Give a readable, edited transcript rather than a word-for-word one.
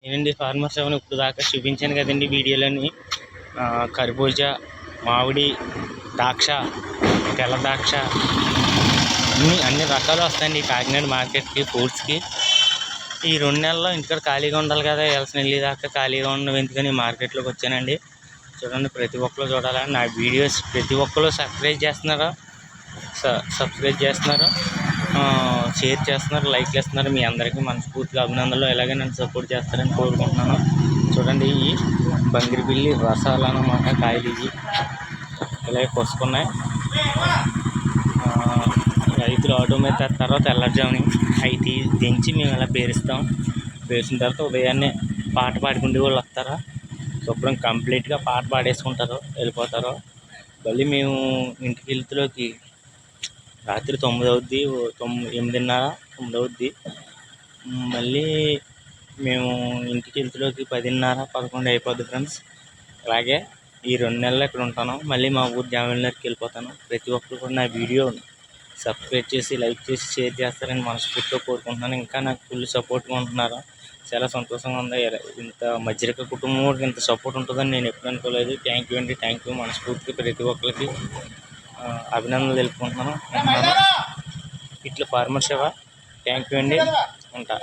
నేనండి farmer seven ఇప్పుడు దాకా చూపించాను కదండి వీడియోలోని. కర్బూజా, మామిడి, ద్రాక్ష, తెల్ల ద్రాక్ష అన్ని రకాలు వస్తాయండి ఈ కాకినాడ మార్కెట్కి, ఫ్రూట్స్కి. ఈ 2 నెలల్లో ఇంటికాడ ఖాళీగా ఉండాలి కదా, వెళ్ళసిన వెళ్ళి దాకా ఖాళీగా ఉండడం ఎందుకని మార్కెట్లోకి వచ్చానండి. చూడండి, ప్రతి ఒక్కరు చూడాలని నా వీడియోస్ ప్రతి ఒక్కరు సబ్స్క్రైబ్ చేస్తున్నారు, షేర్ చేస్తున్నారు, లైక్లు ఇస్తున్నారు. మీ అందరికీ మనస్ఫూర్తిగా అభినందనలు. ఇలాగే నన్ను సపోర్ట్ చేస్తారని కోరుకుంటున్నాను. చూడండి, ఈ బంగిరిపిల్లి రసాలు అన్నమాట కాయలు. ఇవి ఇలాగే కొసుకున్నాయి. రైతులు ఆటో మీద తెస్తారు తెల్లజాముని. అయితే దించి మేము ఇలా పేరుస్తాం. పేర్చిన తర్వాత ఉదయాన్నే పాట పాడుకుంటే వాళ్ళు వస్తారా, శుభ్రం కంప్లీట్గా పాట పాడేసుకుంటారు, వెళ్ళిపోతారు. మళ్ళీ మేము ఇంటికి వెళ్తులోకి రాత్రి 9 అవుద్ది, 8:30, 9 అవుద్ది. మళ్ళీ మేము ఇంటికి వెళ్తులోకి 10:30, 11 అయిపోద్ది ఫ్రెండ్స్. అలాగే ఈ 2 నెలలు ఇక్కడ ఉంటాను. మళ్ళీ మా ఊరు జామిళ్ళకి వెళ్ళిపోతాను. ప్రతి ఒక్కరు కూడా నా వీడియో సబ్స్క్రైబ్ చేసి, లైక్ చేసి, షేర్ చేస్తారని మనస్ఫూర్తిగా కోరుకుంటున్నాను. ఇంకా నాకు ఫుల్ సపోర్ట్గా ఉంటున్నారు. చాలా సంతోషంగా ఉంది. ఇంత మధ్యరిక కుటుంబం ఇంత సపోర్ట్ ఉంటుందని నేను ఎప్పుడు అనుకోలేదు. థ్యాంక్ యూ అండి, థ్యాంక్ యూ. మనస్ఫూర్తిగా ప్రతి ఒక్కరికి అభినందనలు తెలుపుకుంటున్నాను. ఇట్లా ఫార్మర్ సేవ. థ్యాంక్ యూ అండి. ఉంటా.